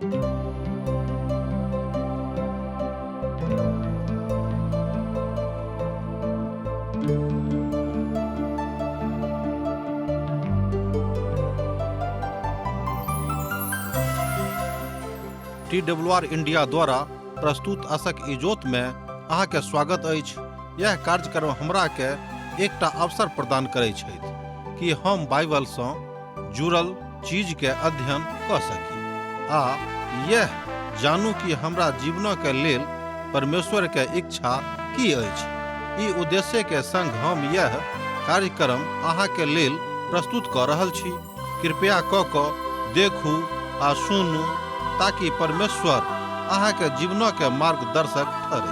TWR India द्वारा प्रस्तुत आशक इजोत में अहाँ के स्वागत अछि। यह कार्यक्रम हमरा के एकटा अवसर प्रदान करैत छथि कि हम बाइबल सँ जुड़ल चीज के अध्ययन क सकी आ यह जानू कि हमरा जीवन के लेल परमेश्वर के इच्छा की अछि। ई उद्देश्य के संग हम यह कार्यक्रम अहाँ के लेल प्रस्तुत क रहल छी। कृपया क देखू आ सुनू ताकि परमेश्वर अहाँ के जीवन के मार्गदर्शक ठहरे।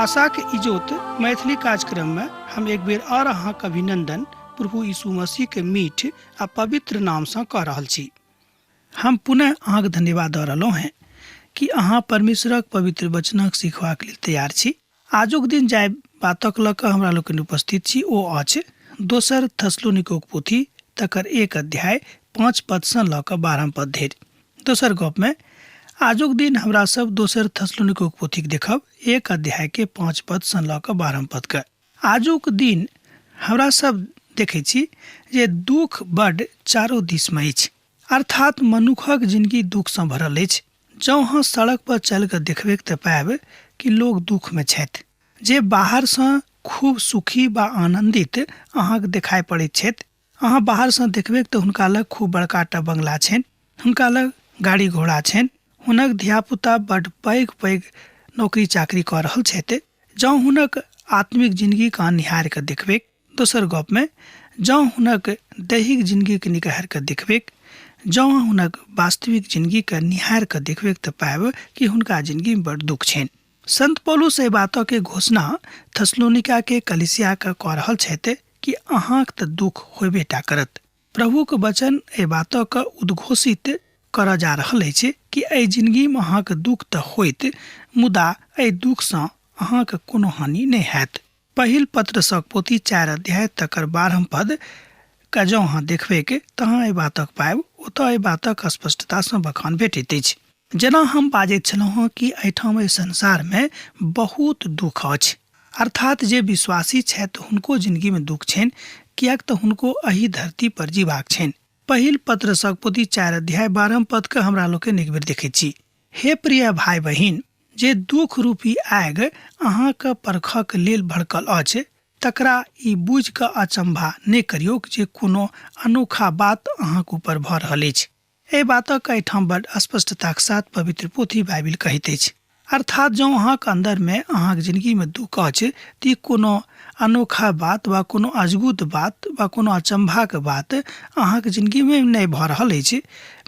आशा के इजोत मैथिली कार्यक्रम में हम एक बेर और अहाँ के अभिनंदन प्रभु यीशु मसीह के मीठ आ पवित्र नाम से कह रहल छी। हम पुनः अहाँ के धन्यवाद दऽ रहलहुँ हैं कि अहाँ परमेश्वरक पवित्र वचनक सीखबाक लेल तैयार छी। आजुक दिन जाय बातक लऽ कऽ हमरा लोकनि उपस्थित छी ओ अछि दोसर थस्सलुनीकक पोथी तकर 1 अध्याय 5 पद सँ लऽ कऽ 12 पद धरि। दोसर गप में आजुक दिन हमरा सब दोसर थस्सलुनीकक पोथी देखब 1 अध्याय के 5 पद सँ लऽ कऽ 12 पद के। आजुक दिन हमरा सब देखै छी जे दुख बड चारो दिस में अछि, अर्थात मनुखक जिंदगी दुख सँ भरल अछि। जँ अहाँ सड़क पर चल कऽ देखबै तऽ पाएब कि लोग दुख में छथि। जे बाहर सँ खूब सुखी वा आनंदित अहाँके देखाई पड़ैत छथि। अहाँ बाहर सँ देखबै तऽ हुनका लग खूब बड़का टा बंगला छनि, हुनका लग गाड़ी घोड़ा छनि, हुनक धियापुता बड पैघ पैघ नौकरी चाकरी कऽ रहल छथि। जँ हुनक आत्मिक जिंदगी के निहार कऽ देखबै। दोसर गप में जँ हुनक दैहिक जिंदगी के निहार कऽ देखबै, जँ हुनक वास्तविक जिंदगी के निहार कऽ देखबै तऽ पाएब कि हुनका जिंदगी में बड़ दुख छनि। संत पौलुस एहि बातों के घोषणा थस्सलुनीका के कलीसिया के कऽ रहल छथि कि अहाँक तऽ दुख होबे टा करत। प्रभु के वचन एहि बातों के उद्घोषित कर जा रहल अछि कि एहि जिंदगी में अहाँके दुख तऽ होइत, मुदा एहि दुख सँ अहाँके कोनो हानि नहि हैत। पहिल पत्रसक पोथी 4 अध्याय तकर 12 पद के जँ अहाँ देखबै के तऽ अहाँ एहि बातक पाएब ओतऽ एहि बातक स्पष्टता सँ बखान भेटैत अछि। जेना हम बाजैत छलहुँ कि एहिठाम एहि संसार में बहुत दुख अछि, अर्थात जे विश्वासी छथि हुनको जिंदगी में दुख छनि, कियाक तऽ हुनको एही धरती पर जीबाक छनि। पहिल पत्रसक पोथी 4 अध्याय 12 पद के हमरा लोकनि एक बेर देखैत छी। हे प्रिय भाई बहिन, जे दुख रूपी आगि अहाँके परखक लेल भड़कल अछि, तकरा ई बुझ कऽ अचंभा नहि करियौ जे कोनो अनोखा बात अहाँके ऊपर भऽ रहल अछि। एहि बातक एहिठाम बड़ स्पष्टता के साथ पवित्र पोथी बाइबिल कहैत अछि। अर्थात जँ अहाँके अंदर में अहाँके जिंदगी में दुख अछि तऽ ई कोनो अनोखा बात वा कोनो अद्भुत बात वा कोनो अचंभा के बात अहाँके जिंदगी में नहीं भऽ रहल अछि,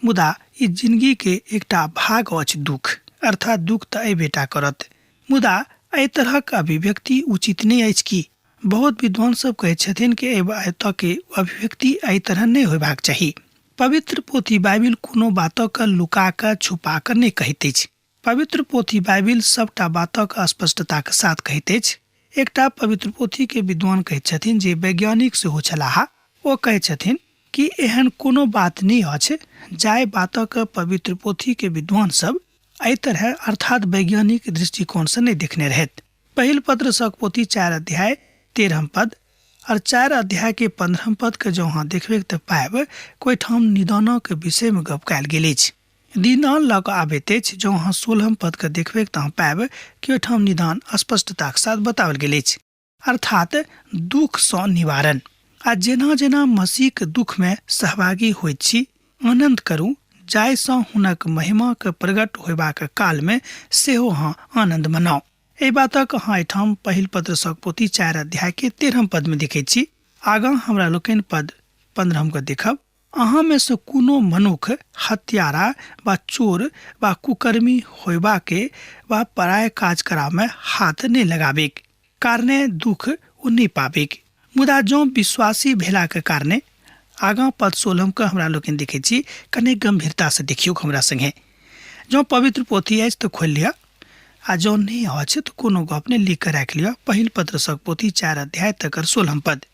मुदा ई जिंदगी के एकटा भाग अछि दुख, अर्थात दुख तऽ अयबे टा करत। मुदा एहि तरहक अभिव्यक्ति उचित नहीं अछि कि बहुत विद्वान सब कहै छथिन कि एतऽ के अभिव्यक्ति एहि तरह नहीं होयबाक चाही। पवित्र पोथी बाइबिल कोनो बातक लुका कऽ छुपा कऽ नहीं कहैत अछि। पवित्र पोथी बाइबिल सबटा बातक स्पष्टता के साथ कहैत अछि। एकटा पवित्र पोथी के विद्वान कहैत छथिन जे वैज्ञानिक सेहो छलाह। ओ कहैत छथिन कि एहन कोनो बात नहीं अछि जाहि बातक पवित्र पोथी के विद्वान सब एहि तरह अर्थात वैज्ञानिक दृष्टिकोण से नहीं देखने रहथि। पहिल पत्रसक पोथी 4 अध्याय 13 पद और 4 अध्याय के 15 पद के जो अहाँ देखबै तऽ पाएब कोई ठाम निदानक के विषय में गप कयल गेल अछि। निदान लऽ कऽ आबैत अछि। जँ अहाँ 16 पद के देखबै तऽ अहाँ पाएब कि ओहिठाम निदान स्पष्टता के साथ बताओल गेल अछि, अर्थात दुख सँ निवारण। आ जेना जेना मसीह के दुख में सहभागी होइत छी, आनंद करू, जाहि सँ हुनक महिमा के प्रकट होयबाक काल में सेहो अहाँ आनंद मनाउ। एहि बातक अहाँ एहिठाम पहिल पत्रसक पोथी 4 अध्याय के 13 पद में देखैत छी। आगाँ हमरा लोकनि पद 15 के देखब। अहाँ में से कोनो मनुख हत्यारा वा चोर वा कुकर्मी होयबा के वा पराय काज करा में हाथ नहीं लगाबे कारणे दुख ओ नहीं पाबे। मुदा जो विश्वासी भेला के कारणे आगाँ पद 16 के हमरा लोकनि देखै छी। कने गंभीरता से देखियो हमरा संगे। जो पवित्र पोथी अछि तो खोल लिया, आ जो नहीं अछि तो कोनो गप ने लिख कर राख लिया। पहिल पत्रसक पोथी 4 अध्याय तकर 16 पद।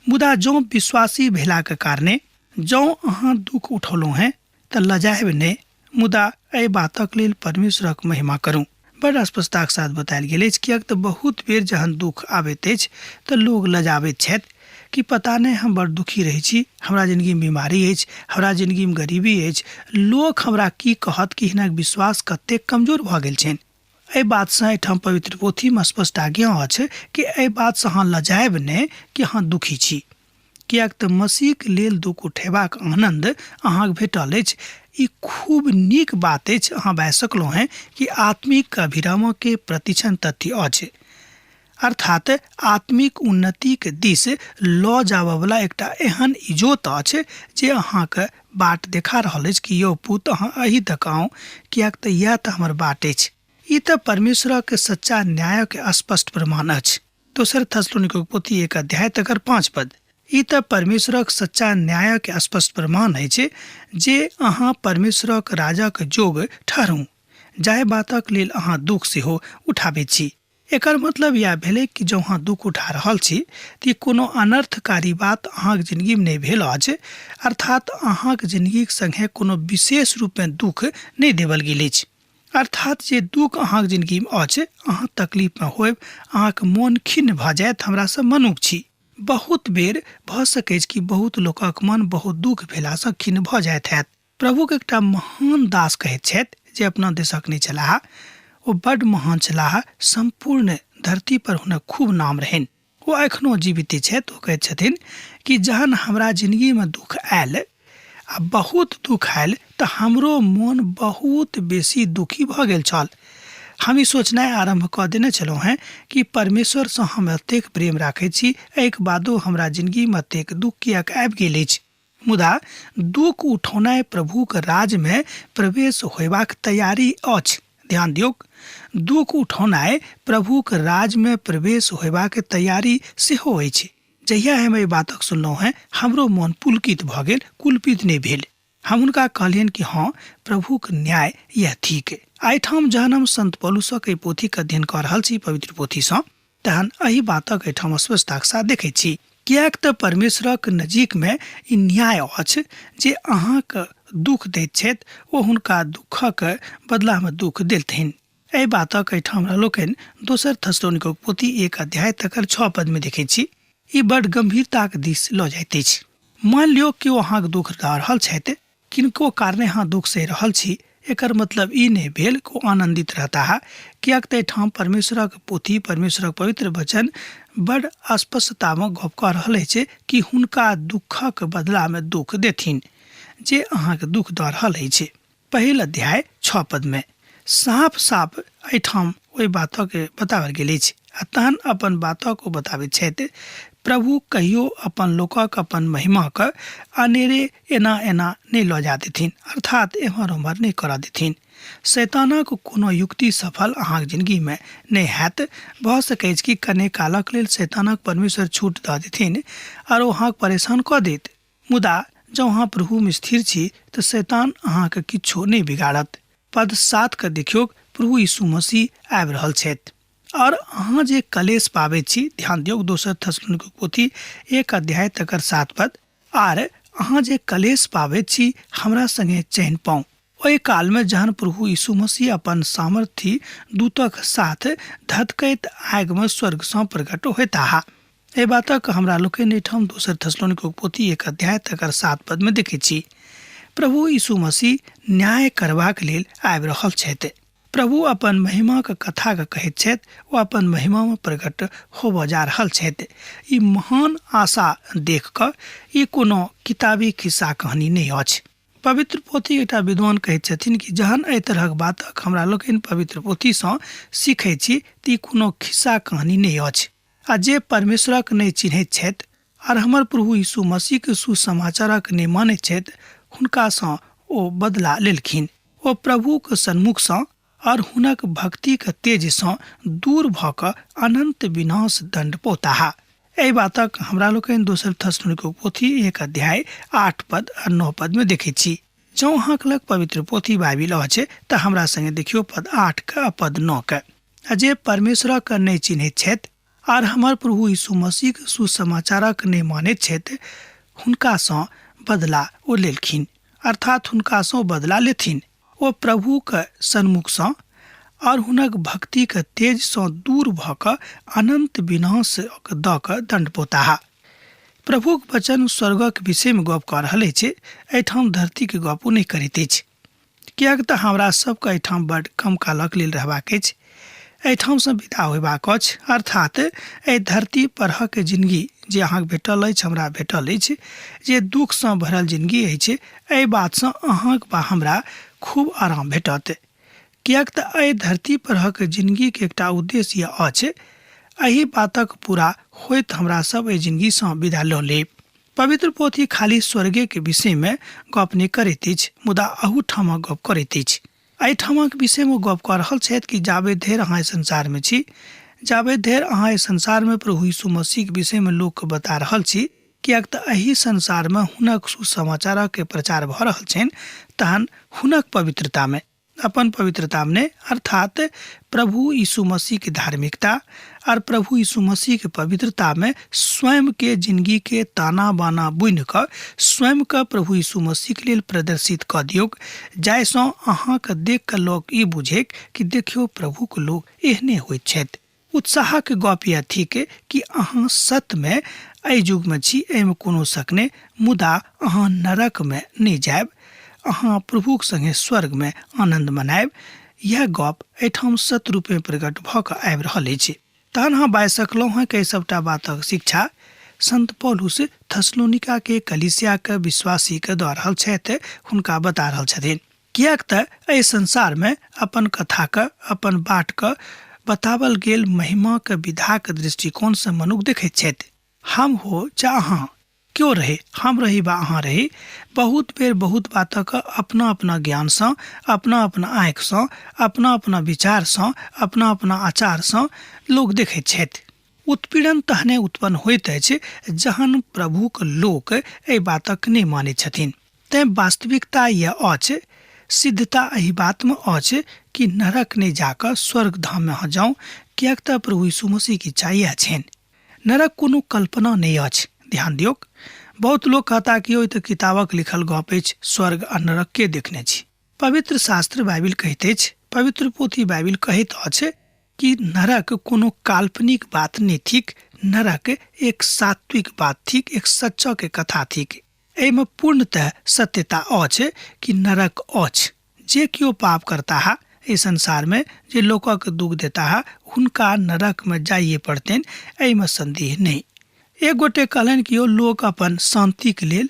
मुदा जो विश्वासी भेला के कारणे जो अहाँ दुख उठौलहुँ हैं तऽ लजायब नहीं, मुदा एहि बातक लेल परमेश्वरक महिमा करूं। बड़ स्पष्टताक साथ बतायल गेल अछि, किएक तऽ बहुत बेर जहन दुख आबैत अछि तऽ लोग लजाबैत छथि कि पता नहीं हम बड़ दुखी रहै छी, हमरा जिंदगी में बीमारी अछि, हमरा जिंदगी में गरीबी अछि, लोक हमरा की कहत कि हिनक विश्वास कतेक कमजोर भऽ गेल छनि। एहि बातसँ एहिठाम पवित्र पोथीमे स्पष्ट आज्ञा अछि कि एहि बातसँ अहाँ लजायब नहि कि अहाँ दुखी छी, किएक तऽ मसीहक लेल दुख उठेबाक आनंद अहाँके भेटल अछि। ई खूब नीक बात अछि, अहाँ बता सकलहुँ हैं कि आत्मिक अभिराम के प्रतिक्षण तथ्य अछि, अर्थात आत्मिक उन्नति के दिस लऽ जाबऽ वाला एकटा एहन इजोत अछि जे अहाँके बाट देखा रहल अछि कि यौ पुत अहाँ एहि तक आउ, किएक तऽ इएह तऽ हमर बाट अछि। ई तऽ परमेश्वरक सच्चा न्याय के स्पष्ट प्रमाण अछि। दोसर थिस्सलुनीके पोथी 1:5 ई तऽ परमेश्वरक सच्चा न्याय के स्पष्ट प्रमाण अछि जे अहाँ परमेश्वरक राजाक जोग ठहरू, जाहि बातक लेल अहाँ दुख सेहो उठाबैत छी। एकर मतलब यह भेलै कि जँ अहाँ दुख उठा रहल छी तऽ कोनो अनर्थकारी बात अहाँके जिंदगी में नहीं भेल अछि, अर्थात अहाँके जिंदगी संगे कोनो विशेष रूप में दुख नहीं देवल गेल अछि। अर्थात जे दुख अहाँके जिंदगी में अछि, अहाँ तकलीफ में होयब, अहाँके मोन खिन्न भऽ जायत। हमरा सब मनुष्य छी, बहुत बेर भऽ सकै कि बहुत लोकक मन बहुत दुख भेलासँ खिन्न भऽ जाइत हैत। प्रभु के एकटा महान दास कहैत छथि जे अपना देशक नहीं छलाह, ओ बड महान छलाह, संपूर्ण धरती पर हुनक खूब नाम रहनि। वो एखनो जीवित छथि। ओ कहैत छथिन कि जहन हमरा जिंदगी में दुख आयल आ बहुत दुख आयल तऽ हमरो मोन बहुत बेसी दुखी भऽ गेल छल। हम ई सोचनाइ आरंभ कऽ देने छलहुँ हैं कि परमेश्वरसँ हम एतेक प्रेम राखैत छी, एहिके बादो हमरा जिंदगी में एतेक दुख किएक आबि गेल अछि। मुदा दुख उठौनाइ प्रभुक राज में प्रवेश होयबाक तैयारी अछि। ध्यान दियौ, दुख उठौनाइ प्रभुक राज में प्रवेश होयबाक तैयारी सेहो अछि। जहिया हम एहि बातक सुनलहुँ हैं, हमरो मन पुलकित भऽ गेल, कुलपित नहीं भेल। हम हुनका कहलियनि कि हाँ, प्रभुक न्याय यह ठीक। एहिठाम जहन हम संत पौलुसक एहि पोथीके अध्ययन कऽ रहल छी पवित्र पोथीसँ, तहन एहि बातक एहिठाम स्पष्टताक साथ देखैत छी, किएक तऽ परमेश्वरक नजीक में ई न्याय अछि जे अहाँके दुख दैत छथि ओ हुनका दुखक बदला में दुख देलथिन। एहि बातक एहिठाम हमरा लोकनि दोसर थिस्सलुनीके पोथी 1:6 में देखैत छी। ई बड़ गंभीरताक दिस लऽ जाइत अछि। मान लियौ कि ओ अहाँके दुख दऽ रहल छथि, किनको कारणे अहाँ दुख सहि रहल छी, एकर मतलब ई नहीं भेल कि ओ आनंदित रहता है, किएक तऽ एहिठाम परमेश्वरक पोथी, परमेश्वरक पवित्र वचन बड़ स्पष्टता में गप कऽ रहल अछि कि हुनका दुखक बदला में दुख देथिन जे अहाँके दुख दऽ रहल अछि। पहिल अध्याय 6 में साफ साफ एहिठाम ओहि बातक बताओल गेल अछि। तहन अपन बातक ओ बताबैत छथि, प्रभु कहियो अपन लोकक अपन महिमाक अनेरे एना एना नहीं लऽ जा देथिन, अर्थात एम्हर ओम्हर नहीं करा देथिन। शैतानक कोनो युक्ति सफल अहाँके जिंदगी में नहीं हैत। भऽ सकै कि कने कालक लेल शैतानक परमेश्वर छूट दऽ देथिन और ओ अहाँके परेशान कऽ देत, मुदा जँ अहाँ प्रभु में स्थिर छी तऽ शैतान अहाँके किछो नहीं बिगाड़त। पद 7 के देखियौ, प्रभु यीशु मसीह आबि रहल छथि और अहाँ जे कलेश पाबै छी, ध्यान दियौ दोसर थिस्सलुनीके पोथी 1:7 आर अहाँ जे कलेश पाबै छी, हमरा संगे चैन पाऊ। ओहि काल में जहन प्रभु यीशु मसीह अपन सामर्थी दूतक साथ धधकैत आगि में स्वर्ग से प्रकट होता। एहि बातक हमरा लोकनि एहिठाम दोसर थिस्सलुनीके पोथी 1:7 में देखैत छी। प्रभु यीशु मसीह न्याय करबाक लेल आबि रहल छथि। प्रभु अपन महिमा के कथा के कहैत छथि, ओ अपन महिमा में प्रकट होबऽ जा रहल छथि। ई महान आशा देख कऽ ई कोनो किताबी खिस्सा कहानी नहीं अछि। पवित्र पोथी एकटा विद्वान कहैत छथिन कि जहन एहि तरहक बातक हमरा लोकनि पवित्र पोथीसँ सीखै छी तऽ ई कोनो खिस्सा कहानी नहीं अछि। आ जे परमेश्वरक नहीं चिन्हैत छथि और हमर प्रभु यीशु मसीह के सुसमाचारक नहीं मानैत छथि, हुनकासँ ओ बदला लेलखिन। ओ प्रभु के सन्मुखसँ और हुनक भक्ति के तेजसँ दूर भऽ कऽ अनंत विनाश दंड पौताहा। एहि बातक हमरा लोकनि दोसर थिस्सलुनीके पोथी 1:8 और 9 में देखैत छी। जँ अहाँके लग पवित्र पोथी बाइबिल अछि तऽ हमरा संगे देखियौ पद 8 के पद 9 के। जे परमेश्वरक नहीं चिन्हैत छथि और हमर प्रभु यीशु मसीह के सुसमाचारक नहीं मानैत छथि, हुनकासँ बदला ओ लेलखिन, अर्थात हुनकासँ बदला लेथिन। ओ प्रभुक सन्मुखसँ और हुनक भक्तिक तेजसँ दूर भऽ कऽ अनंत विनाश दऽ कऽ दंड पोताहा। प्रभुक वचन स्वर्गक विषयमे गप कऽ रहल अछि, एहिठाम धरतीके गप नहि करैत अछि। किएक तऽ हमरा सबके एहिठाम बड्ड कम कालक लेल रहबाक अछि, एहिठामसँ विदा होयबाक अछि, अर्थात एहि धरती परहक जिंदगी जे अहाँके भेटल अछि, हमरा भेटल अछि, जे दुखसँ भरल जिंदगी अछि, एहि बातसँ अहाँके वा हमरा खूब आराम भेटत। किएक तऽ एहि धरती परहक जिंदगीके एकटा उद्देश्य अछि, एहि बातक पूरा होइत हमरा सब एहि जिंदगीसँ विदा लऽ लेब। पवित्र पोथी खाली स्वर्गके विषयमे गप नहि करैत अछि, मुदा अहूठामक गप करैत अछि। एहिठामक विषयमे गप कऽ रहल छथि कि जाबे धरि अहाँ एहि संसारमे छी, जाबे धरि अहाँ एहि संसारमे प्रभु यीशु मसीहके विषयमे लोकके बता रहल छी, किएक तऽ एहि संसारमे हुनक सुसमाचारके प्रचार भऽ रहल छनि, तहन हुनक पवित्रतामे, अपन पवित्रतामे अर्थात प्रभु यीशु मसीह के धार्मिकता और प्रभु यीशु मसीह के पवित्रता में स्वयं के जिंदगी के ताना बाना बुनि कऽ स्वयं के प्रभु यीशु मसीह के लेल प्रदर्शित कऽ दियौ, जाहिसँ अहाँके देख कऽ लोग ई बुझे कि देखियो प्रभु के लोग एहने होइत छथि। उत्साह के गप यह थिक कि अहाँ सत्य में एहि युग में छी, एहिमे कोनो शक नहि, मुदा अहाँ नरक में नहि जायब, अहाँ प्रभुक संगे स्वर्ग में आनंद मनायब। यह गप एहिठाम सत्य रूप में प्रकट भऽ कऽ आबि रहल अछि। तहन अहाँ बाजि सकलहुँ हैं कि सबटा बातक शिक्षा संत पौलुस थेसलोनिका के कलीसिया के विश्वासी के दऽ रहल छथि, हुनका बता रहल छथिन। किएक तऽ एहि संसार में अपन कथा के, अपन बाट के बतावल गेल महिमा के विधा के दृष्टिकोण से मनुष्य देखैत छथि। हम हो चाहे अहाँ क्यों रहे, हम रही बा अहाँ रही, बहुत बेर बहुत बातक अपना अपना ज्ञान से, अपना अपना आँख से, अपना अपना विचार से, अपना अपना आचार से लोग देखैत छथि। उत्पीड़न तहने उत्पन्न होइत अछि जहन प्रभुक लोक एहि बातक नहि मानैत छथिन। तैं वास्तविकता यह अछि, सिद्धता एहि बात में अछि कि नरक नहीं जाकर स्वर्ग धाम में अहाँ जाऊं, किएक तऽ प्रभु यीशु मसीह की इच्छा यह छनि। नरक कोनो कल्पना नहीं अछि। ध्यान दियौ, बहुत लोग कहता कि ओहि तऽ किताबक लिखल गप अछि, स्वर्ग आ नरक के देखने छी। पवित्र शास्त्र बाइबिल कहैत अछि, पवित्र पोथी बाइबिल कहैत अछि कि नरक कोनो काल्पनिक बात नहीं थिक, नरक एक सात्विक बात थिक, एक सच्चा के कथा थिक। एहिमे पूर्णतः सत्यता अछि कि नरक अछि। जे क्यों पाप करता है इस संसार में, जे लोकक दुख देता है, हुनका नरक में जाइए पड़तनि, एहिमे संदेह नहीं। एक गोटे कहलन कि ओ लोक अपन शांति के लेल,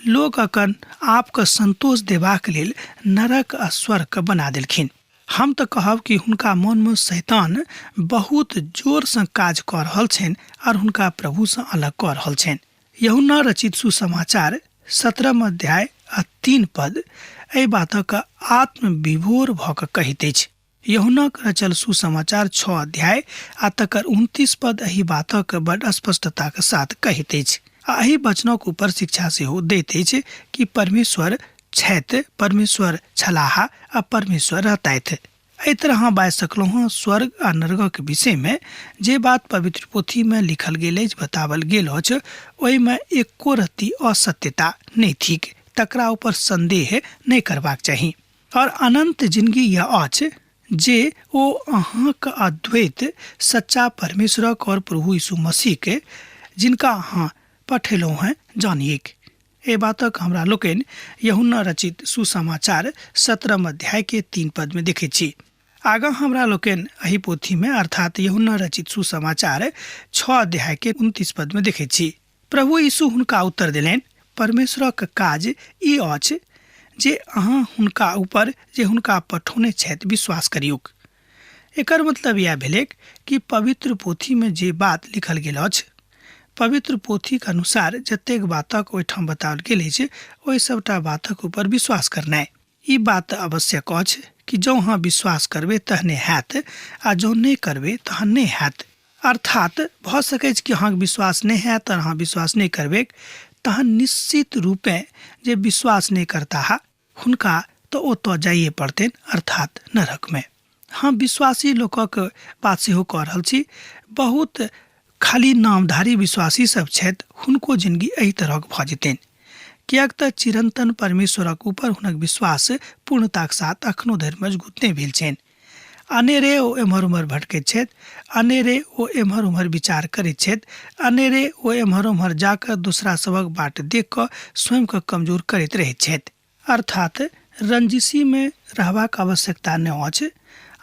लोक अपन आपके संतोष देबाक लेल नरक आ स्वर्ग के बना देलखिन। हम तऽ कहब कि हुनका मन में शैतान बहुत जोर से काज कऽ रहल छनि और हुनका प्रभु से अलग कऽ रहल छनि। यूहन्ना रचित सुसमाचार 17 अध्याय 3 पद एहि बातक आत्म विभोर भऽ कऽ कहैत अछि। यूहन्ना रचल सुसमाचार 6 अध्याय आ तकर 29 पद एहि बातक बड़ स्पष्टता के साथ कहैत अछि। आ एहि वचनक ऊपर शिक्षा सेहो दैत अछि कि परमेश्वर छथि, परमेश्वर छलाहा आ परमेश्वर रहतथि। एहि तरह बाजि सकलहुँ हँ स्वर्ग आ नरकक विषय में जे बात पवित्र पोथी में लिखल गेल अछि, बतावल गेल अछि, ओहिमे एको रत्ती असत्यता नहीं थिक, तकरा ऊपर संदेह नहीं करबाक चाही। और अनंत जिंदगी यह अछि जे ओ अहाँक अद्वैत सच्चा परमेश्वरक और प्रभु यीशु मसीह के जिनका अहाँ पठेलहुँ हैं जानिएक। ए बातक हमरा लोकनि यूहन्ना रचित सुसमाचार 17 अध्याय के 3 पद में देखै छी। आगा हमरा लोकनि एहि पोथी में अर्थात यूहन्ना रचित सुसमाचार 6 अध्याय के 29 पद में देखै छी। प्रभु यीशु हुनका उत्तर देलनि, परमेश्वरक काज ई अछि जे अहाँ हुनका ऊपर जे हुनका पठौने छथि विश्वास करियौक। एकर मतलब यह भेलै कि पवित्र पोथी में जे बात लिखल गेल अछि, पवित्र पोथी के अनुसार जतेक बातक ओहिठाम बताओल गेल अछि, ओहि सबटा बातक ऊपर विश्वास करनाइ ई बात आवश्यक अछि कि जँ अहाँ विश्वास करबै तहने हैत आ जँ नहीं करबै तहन नहीं हैत। अर्थात भऽ सकै कि अहाँके विश्वास नहीं हैत और अहाँ विश्वास नहीं करबै, तहन निश्चित रूपे जे विश्वास नहीं करता है हुनका तो ओतऽ जाइए पड़तनि, अर्थात नरक में। हम विश्वासी लोकक बात सेहो कऽ रहल छी। बहुत खाली नामधारी विश्वासी सब छथि, हुनको जिंदगी एहि तरहक भऽ जेतनि, कियाक तऽ चिरंतन परमेश्वरक ऊपर हुनक विश्वास पूर्णताक साथ अखनो धरि मजबूत नहि भेल छनि। अनेरे ओ एम्हर उम्हर भटकैत छथि, अनेरे ओ एम्हर उम्हर विचार करैत छथि, अनेरे ओ एम्हर उम्हर जाकऽ दूसरा सभक बाट देख कऽ स्वयं के कमजोर करैत रहैत छथि। अर्थात रंजिशी में रहबाक आवश्यकता नहि अछि।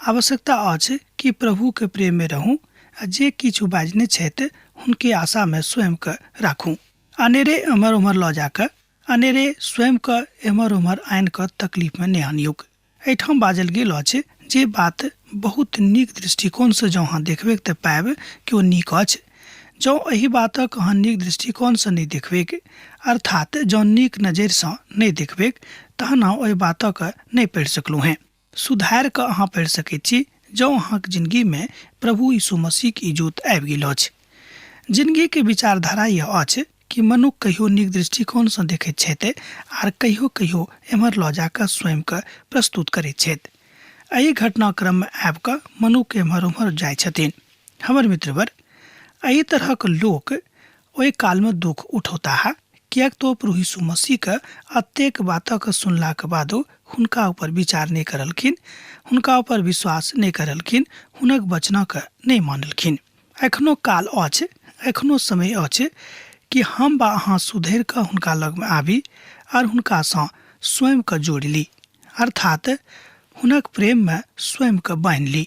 आवश्यकता अछि कि प्रभु के प्रेम में रहूं आ जे किछु बाजने छथि हुनके आशा में स्वयं के राखूं। अनेरे एम्हर उम्हर लऽ जाकऽ अनेरे स्वयं के एम्हर उम्हर आनि कऽ तकलीफ में नहि आनियोक। एहिठाम बाजल गेल अछि जे बात बहुत नीक दृष्टिकोण से जँ अहाँ देखबै तऽ पायब कि ओ नीक अछि। जँ एहि बातक अहाँ नीक दृष्टिकोण से नहि देखबै, अर्थात जँ नीक नजरि से नहि देखबै, तहन अहाँ ओहि बातक नहि पढ़ि सकलहुँ हैं। सुधार कऽ अहाँ पढ़ि सकैत छी जँ अहाँके जिंदगी में प्रभु यीशु मसीह के इजोत आबि गेल अछि। जिंदगी के विचारधारा यह अछि कि मनुष्य कहियो नीक दृष्टिकोण से देखैत छथि आर कहियो कहियो एम्हर लऽ जाकऽ स्वयं के प्रस्तुत करैत छथि। एहि घटनाक्रम में आबि कऽ मनुष्य एम्हर उम्हर जाइ छथिन। हमर मित्रवर, एहि तरहक लोक ओहि काल में दुख उठौताह, कियाक तो प्रभु यीशु मसीह के अतेक बातक सुनलाक बादो हुनका ऊपर विचार नहीं करलखिन, हुनका ऊपर विश्वास नहीं करलखिन, हुनक वचनक नहीं मानलखिन। एखनो काल अछि, एखनो समय अछि कि हम बा अहाँ सुधरि कऽ हुनका लग में आबी और हुनका सँ स्वयं के जोड़ि ली, अर्थात हुनक प्रेम में स्वयं के बान्हि ली।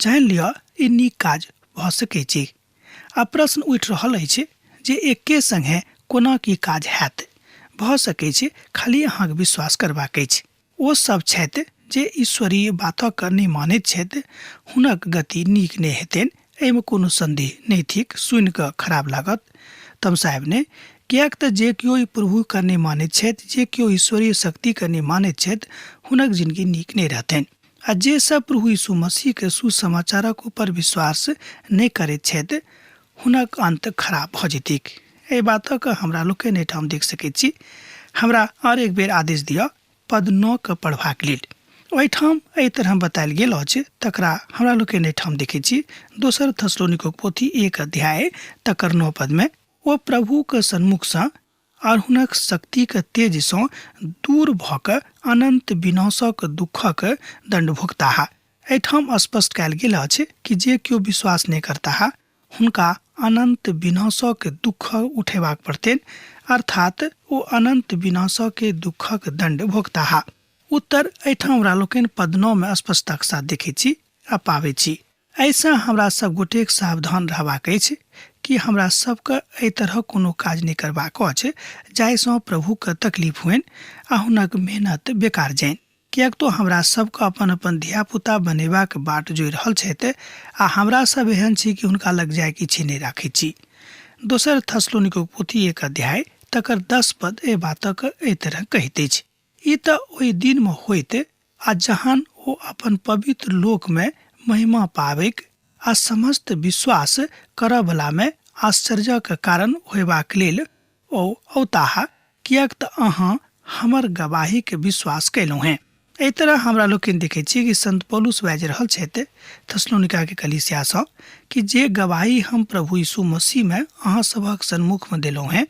जानि लिअ ई नीक काज भऽ सकैत छै। आ प्रश्न उठि रहल अछि जे एके संगे कोना की काज हैत। भऽ सकै छै खाली अहाँके विश्वास करबाक अछि। ओ सब छथि जे ईश्वरीय बातक नहि मानैत छथि, हुनक गति नीक नहि हेतनि, एहिमे कोनो संदेह नहि थिक। सुनि कऽ खराब लागत, तमसायब नहि, कियाक तऽ जे केओ प्रभु के नहीं मानैत छथि, जे केओ ईश्वरीय शक्ति के नहीं मानैत छथि, हुनक जिंदगी नीक नहीं रहतनि। आ जे सब प्रभु यीशु मसीह के सुसमाचारक ऊपर विश्वास नहीं करैत छथि, हुनक अंत खराब भऽ जेतैक। एहि बातक हमरा लोकनि एहिठाम देख सकैत छी। हमरा और एक बेर आदेश दिअ पद 9 के पढ़बाक लेल। ओहिठाम एहि तरह बतायल गेल अछि, तकरा हमरा लोकनि एहिठाम देखैत छी। दोसर थस्सलुनीके पोथी 1 अध्याय तकर 9 पद में, ओ प्रभु के सन्मुख सँ और हुनक शक्ति के तेज सँ दूर भऽ कऽ अनंत विनाशक दुखक दंड भुगताह। एहिठाम स्पष्ट कयल गेल अछि कि जे केओ विश्वास नहीं करताह हुनका अनंत विनाशक दुख उठेबाक पड़तनि, अर्थात ओ अनंत विनाशक दुखक दंड भुगताह। उत्तर एहिठाम हमरा लोकनि पद 9 में स्पष्टताक साथ देखैत छी आ पाबैत छी। एहिसँ हमरा सब गोटेक सावधान रहबाक अछि कि हमरा सबके एहि तरह कोनो काज नहीं करबाक अछि जाहिसँ प्रभु के तकलीफ हुअनि आ हुनक मेहनत बेकार जाइन। कियाक तो हमरा सबके अपन अपन धिया पुता बनेबाक बाट जोड़ि रहल छथि आ हमरा सब एहन छी कि हुनका लग जाय किछि नहीं राखैत छी। दोसर थस्सलुनीके पोथी 1 अध्याय तकर 10 पद एहि बातक एहि तरह कहैत अछि, ई तऽ ओहि दिन में होइत आ जहन ओ अपन पवित्र लोक में महिमा पाबैक आ समस्त विश्वास करऽ वाला में आश्चर्यक कारण होयबाक लेल ओ औताह, कियाक तऽ अहाँ हमर गवाही के विश्वास कयलहुँ हैं। एहि तरह हमरा लोकनि देखैत छी कि संत पौलुस बाजि रहल छथि थस्सलुनीका के कलीसिया सँ कि जे गवाही हम प्रभु यीशु मसीह में अहाँ सभक सन्मुख में देलहुँ हैं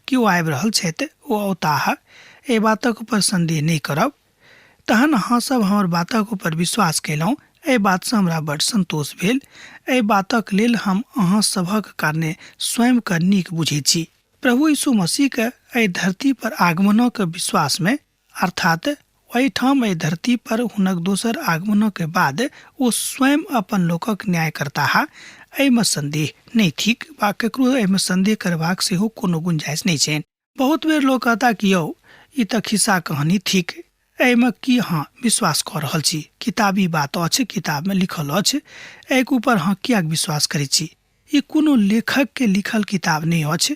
कि ओ आबि रहल छथि, ओ औताह, एहि बातक ऊपर संदेह नहीं करब। तहन अहाँ सब हमर बातक ऊपर विश्वास कयलहुँ, एहि बात से हमरा बड़ संतोष भेल। एहि बातक लेल हम अहाँ सभक कारणे स्वयं के नीक बुझैत छी। प्रभु यीशु मसीह के एहि धरती पर आगमनक विश्वास में, अर्थात ओहिठाम एहि धरती पर हुनक दोसर आगमन के बाद ओ स्वयं अपन लोकक न्याय करताह, एहिमे संदेह नहीं थिक वा ककरो एहिमे संदेह करबाक सेहो कोनो गुंजाइश नहीं छै। बहुत बेर लोग कहता कि यौ ई तऽ खिस्सा कहानी थिक, एहिमे की अहाँ विश्वास कऽ रहल छी? किताबी बात अछि, किताब में लिखल अछि, एहिके ऊपर अहाँ किया विश्वास करैत छी? ई कोनो लेखक के लिखल किताब नहीं अछि।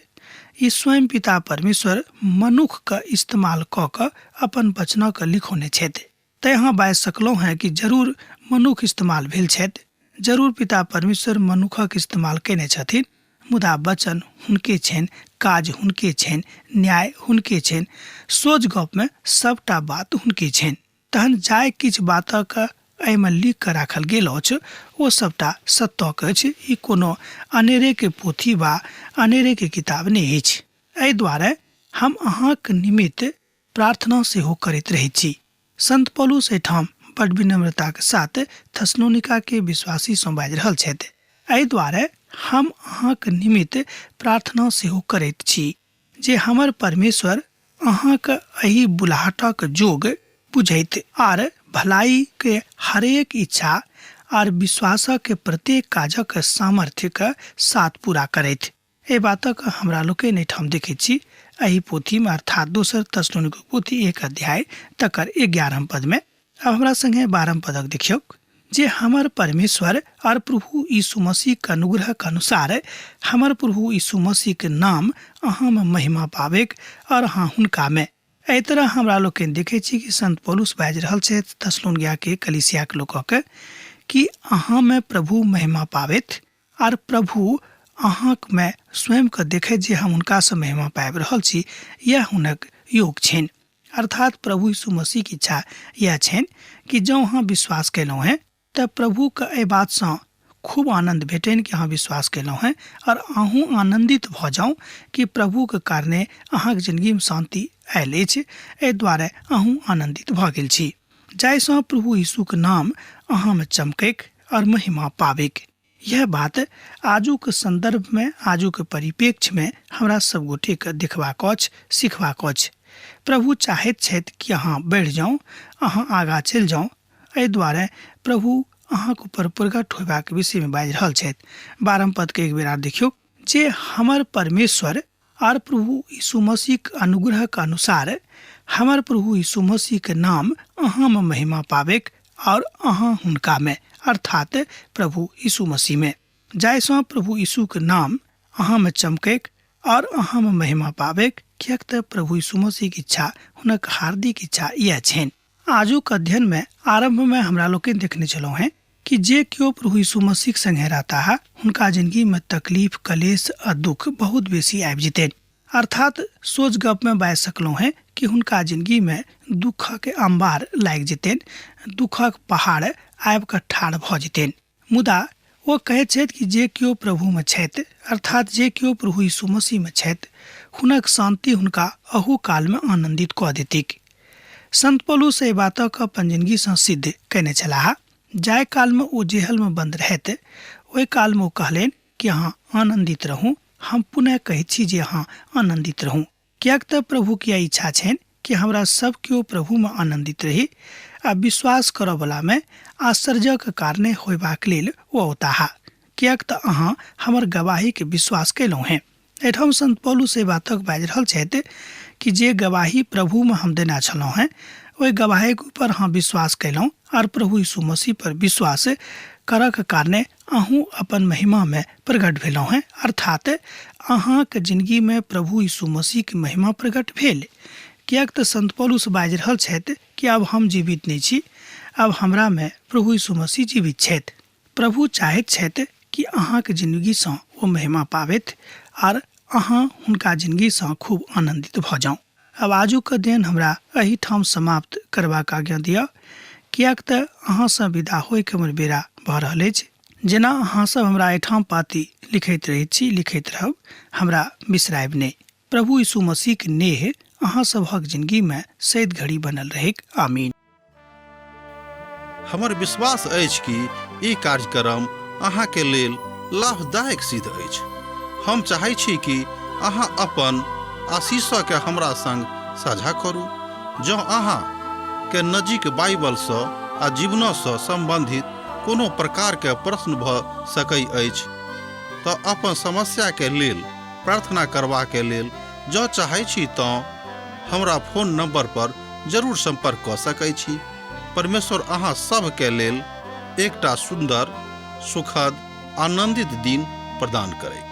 ई स्वयं पिता परमेश्वर मनुष्य के इस्तेमाल कऽ कऽ अपन वचनक लिखौने छथि। तैं अहाँ बाजि सकलहुँ हैं कि जरूर मनुष्य इस्तेमाल भेल छथि, जरूर पिता परमेश्वर मनुष्यक इस्तेमाल केने छथिन, मुदा वचन हुनके छनि, काज हुनके छनि, न्याय हुनके छनि, सोझ गप में सबटा बात हुनके छनि। तहन जाय किछु बातक एहिमे लिख कऽ राखल गेल अछि ओ सबटा सत्यक अछि। ई कोनो अनेरे के पोथी वा अनेरे के किताब नहि अछि। एहि दुआरे हम अहाँक निमित्त प्रार्थना सेहो करैत रहै छी। संत पौलुस एठाम बड़ विनम्रता के साथ थेसलोनिका के विश्वासी सँ बाजि रहल छथि। एहि दुआरे हम अहाँक निमित्त प्रार्थना सेहो करैत छी जे हमर परमेश्वर अहाँक एहि बुलाहटक जोग बुझैत आर भलाई के हरेक इच्छा आर विश्वासक के प्रत्येक काजक सामर्थ्य के साथ पूरा करैत। ए बातक हमरा लोकनि एहिठाम देखै छी एहि पोथी में, अर्थात दोसर थेसलोनिका पोथी 1 अध्याय तकर 11 पद में। अब हमरा संगे 12 पदक देखियो, जे हमर परमेश्वर और प्रभु यीशु मसीह के अनुग्रह के अनुसार हमर प्रभु यीशु मसीह के नाम अहाँ में महिमा पावेक और अहाँ हुनका में। एहि तरह हमरा लोकनि देखै छी कि संत पौलुस बाजि रहल छथि थेसलोनिका के कलीसिया के लोक के कि अहाँ में प्रभु महिमा पावेत और प्रभु अहाँ में स्वयं के देखे जे हम हुनका से महिमा पाबि रहल छी, यह हुनक योग छनि। अर्थात प्रभु यीशु मसीह की इच्छा यह छनि कि जँ अहाँ विश्वास केलहुँ हैं तऽ प्रभु के एहि बात से खूब आनंद भेटनि कि अहाँ विश्वास केलहुँ हैं और अहूँ आनंदित भ जाऊँ कि प्रभु के कारणे अहाँक जिंदगी में शांति आयल अछि। एहि दुआरे अहूँ आनंदित भ गेल छी, जाहिसँ प्रभु यीशु के नाम अहाँ में चमकैक और महिमा पावेक। यह बात आजुक संदर्भ में, आजुक परिप्रेक्ष्य में हमरा सब गोटे के देखबाक अछि, सिखबाक अछि। प्रभु चाहैत छथि कि अहाँ बढ़ि जाऊँ, अहाँ आगाँ चलि जाऊँ। एहि दुआरे प्रभु अहाँक ऊपर प्रकट होयबाक विषय में बाजि रहल छथि। 12 पद के एक बेर आर देखियो, जे हमर परमेश्वर और प्रभु यीशु मसीह के अनुग्रह के अनुसार हमर प्रभु यीशु मसीह के नाम अहाँ में महिमा पावेक और अहाँ हुनका में, अर्थात प्रभु यीशु मसीह में, जाहिसँ प्रभु यीशु के नाम अहाँ में चमकैक और अहाँ में महिमा पावेक। कियाक तऽ प्रभु यीशु मसीह की इच्छा, हुनक हार्दिक इच्छा यह छनि। आजुक अध्ययन में आरंभ में हमरा लोकनि देखने छलहुँ हैं कि जे क्यों प्रभु यीशु मसीह संगे रहता है हुनका जिंदगी में तकलीफ, कलेश और दुख बहुत बेसी आबि जेतनि। अर्थात सोच गप में बाजि सकलहुँ हैं कि हुनका जिंदगी में दुख के अंबार लागि जेतनि, दुखक पहाड़ आबि कऽ ठाढ़ भ जेतनि। मुदा वो कहैत छथि कि जे क्यों प्रभु में छथि, अर्थात जे क्यों प्रभु यीशु मसीह में छथि, हुनक शांति हुनका अहू काल में आनंदित कऽ देतिक। संत पौलुस एहि बातक अपन जिंदगी सँ सिद्ध कयने छलाह। जाय काल में ओ जेहल में बंद रहैत, ओहि काल में ओ कहलनि कि अहाँ आनंदित रहू। हम पुनः कहै छी जे अहाँ आनंदित रहू, कियाक तऽ प्रभु की इच्छा छनि कि हमरा सब केओ प्रभु में आनंदित रही आ विश्वास करऽ वाला में आश्चर्यक कारणे होयबाक लेल ओ औताह। कियाक तऽ अहाँ हमर गवाही के विश्वास केलहुँ हैं। एहिठाम संत पौलुस एहि बातक बाजि रहल छथि कि जे गवाही प्रभु में हम देना छलहुँ हैं, ओहि गवाही के ऊपर अहाँ विश्वास केलहुँ और प्रभु यीशु मसीह पर विश्वास करक कारणे अहूँ अपन महिमा में प्रकट भेलहुँ हैं। अर्थात अहाँक जिंदगी में प्रभु यीशु मसीह के महिमा प्रकट भेल। कियाक तऽ संत पौलुस बाजि रहल छथि कि अब हम जीवित नहीं छी, अब हमरा में प्रभु यीशु मसीह जीवित छथि। प्रभु चाहैत छथि कि अहाँक जिंदगी सँ ओ महिमा पाबैत और अहाँ हुनका जिंदगी सँ खूब आनंदित भ जाऊँ। अब आजुक अध्ययन हमरा एही ठाम समाप्त करबाक आज्ञा दिअ, कियाक तऽ अहाँ सँ विदा होय के हमर बेरा भऽ रहल अछि। जेना अहाँ सब हमरा एहिठाम पाती लिखैत रहैत छी, लिखैत रहब, हमरा बिसरायब नहि। प्रभु यीशु मसीह के नेह अहाँ सबहक जिंदगी में सैद घड़ी बनल रहेक। आमीन। हमर विश्वास अछि कि ई कार्यक्रम अहाँ के लेल लाभदायक सिद्ध अछि। हम चाहै छी कि अहाँ अपन आशीषक के हमरा संग साझा करू। जँ अहाँ के नजीक बाइबल सँ आ जीवन सँ संबंधित कोनो प्रकार के प्रश्न भऽ सकै अछि तऽ अपन समस्या के लेल प्रार्थना करबा के लेल जँ चाहै छी तऽ हमरा फोन नंबर पर जरूर संपर्क कऽ सकै छी। परमेश्वर अहाँ सब के लेल एकटा सुंदर, सुखद, आनंदित दिन प्रदान करै।